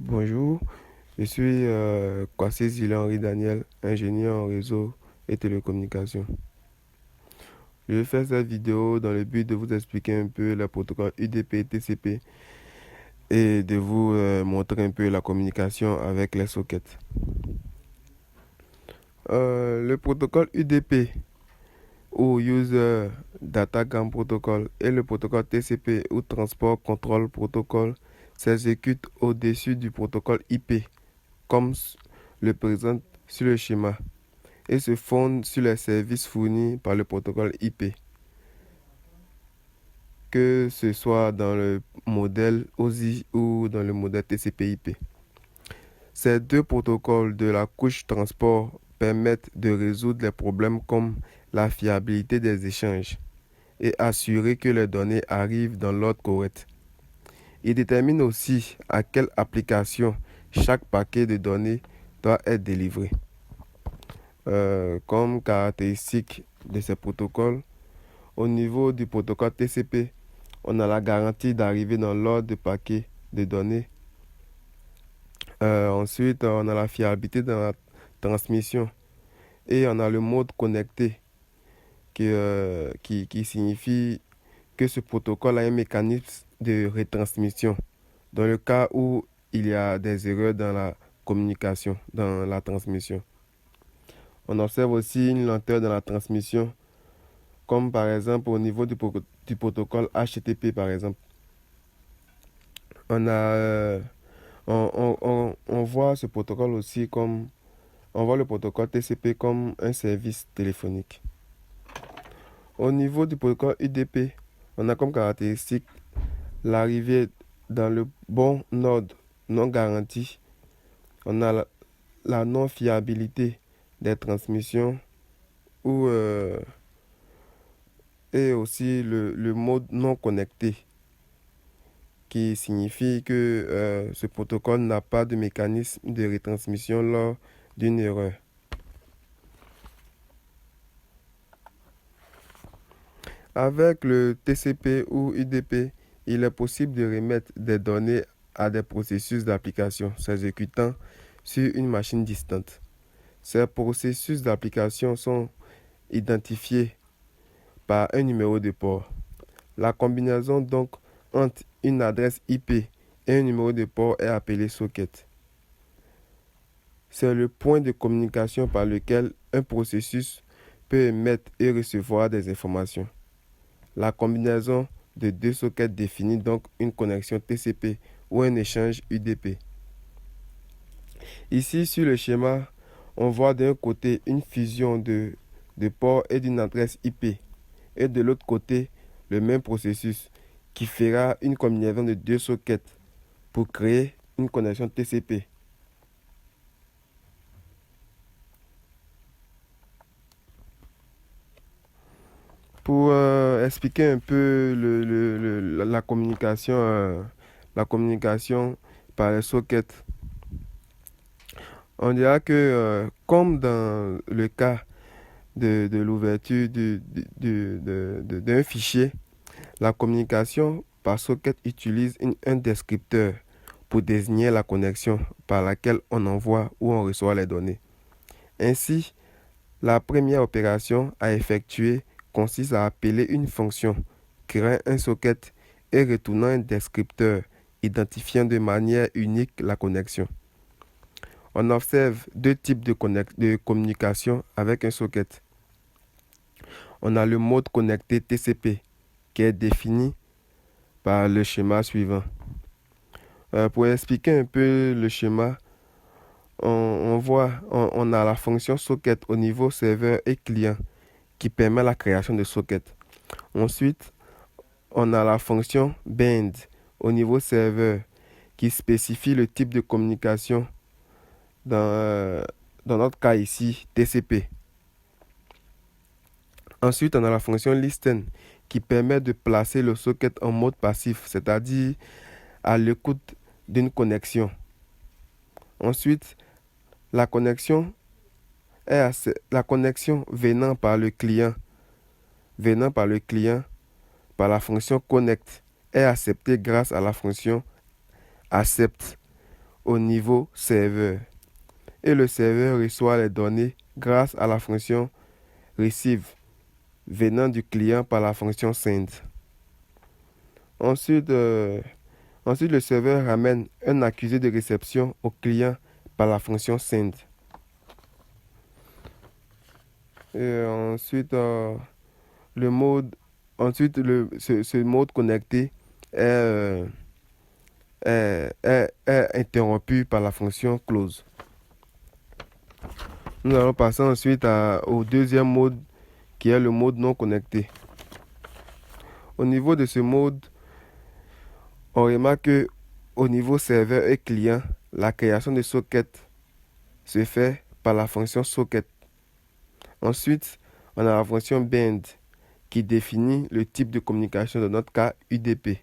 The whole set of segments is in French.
Bonjour, je suis Kwasi Zile-Henri Daniel, ingénieur en réseau et télécommunications. Je vais faire cette vidéo dans le but de vous expliquer un peu le protocole UDP et TCP et de vous montrer un peu la communication avec les sockets. Le protocole UDP ou User Datagram Protocol et le protocole TCP ou Transport Control Protocol s'exécutent au-dessus du protocole IP comme le présente sur le schéma et se fonde sur les services fournis par le protocole IP, que ce soit dans le modèle OSI ou dans le modèle TCP/IP. Ces deux protocoles de la couche transport permettent de résoudre les problèmes comme la fiabilité des échanges et assurer que les données arrivent dans l'ordre correct. Ils déterminent aussi à quelle application chaque paquet de données doit être délivré. Comme caractéristique de ces protocoles, au niveau du protocole TCP, on a la garantie d'arriver dans l'ordre de paquet de données. Ensuite, on a la fiabilité dans la transmission et on a le mode connecté qui signifie que ce protocole a un mécanisme de retransmission dans le cas où il y a des erreurs dans la communication, dans la transmission. On observe aussi une lenteur dans la transmission, comme par exemple au niveau du protocole HTTP par exemple. On a, on voit ce protocole aussi comme, on voit le protocole TCP comme un service téléphonique. Au niveau du protocole UDP, on a comme caractéristique l'arrivée dans le bon node non garanti. On a la non-fiabilité des transmissions ou, et aussi le mode non connecté qui signifie que ce protocole n'a pas de mécanisme de retransmission lors d'une erreur. Avec le TCP ou UDP, il est possible de remettre des données à des processus d'application s'exécutant sur une machine distante. Ces processus d'application sont identifiés par un numéro de port. La combinaison donc entre une adresse IP et un numéro de port est appelée socket. C'est le point de communication par lequel un processus peut émettre et recevoir des informations. La combinaison de deux sockets définit donc une connexion TCP ou un échange UDP. Ici, sur le schéma, on voit d'un côté une fusion de ports et d'une adresse IP, et de l'autre côté, le même processus qui fera une combinaison de deux sockets pour créer une connexion TCP. Pour expliquer un peu la communication par les sockets, on dira que comme dans le cas de l'ouverture d'un fichier, la communication par socket utilise un descripteur pour désigner la connexion par laquelle on envoie ou on reçoit les données. Ainsi, la première opération à effectuer consiste à appeler une fonction créant un socket et retournant un descripteur identifiant de manière unique la connexion. On observe deux types de communication avec un socket. On a le mode connecté TCP qui est défini par le schéma suivant. Pour expliquer un peu le schéma, on a la fonction socket au niveau serveur et client qui permet la création de sockets. Ensuite, on a la fonction band au niveau serveur qui spécifie le type de communication dans notre cas ici TCP. Ensuite, on a la fonction listen qui permet de placer le socket en mode passif, c'est-à-dire à l'écoute d'une connexion. Ensuite, la connexion venant par le client, par la fonction connect, est acceptée grâce à la fonction accept au niveau serveur. Et le serveur reçoit les données grâce à la fonction receive venant du client par la fonction send. Ensuite, le serveur ramène un accusé de réception au client par la fonction send. Et le mode, ce mode connecté est, est interrompu par la fonction close. Nous allons passer ensuite au deuxième mode qui est le mode non connecté. Au niveau de ce mode, on remarque que au niveau serveur et client, la création de socket se fait par la fonction socket. Ensuite, on a la fonction bind qui définit le type de communication, dans notre cas UDP.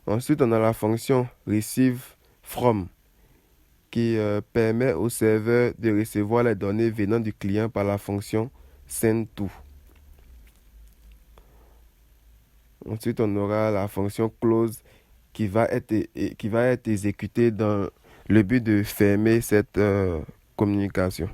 Ensuite, on a la fonction receive from qui permet au serveur de recevoir les données venant du client par la fonction send to. Ensuite, on aura la fonction close qui va être exécutée dans le but de fermer cette communication.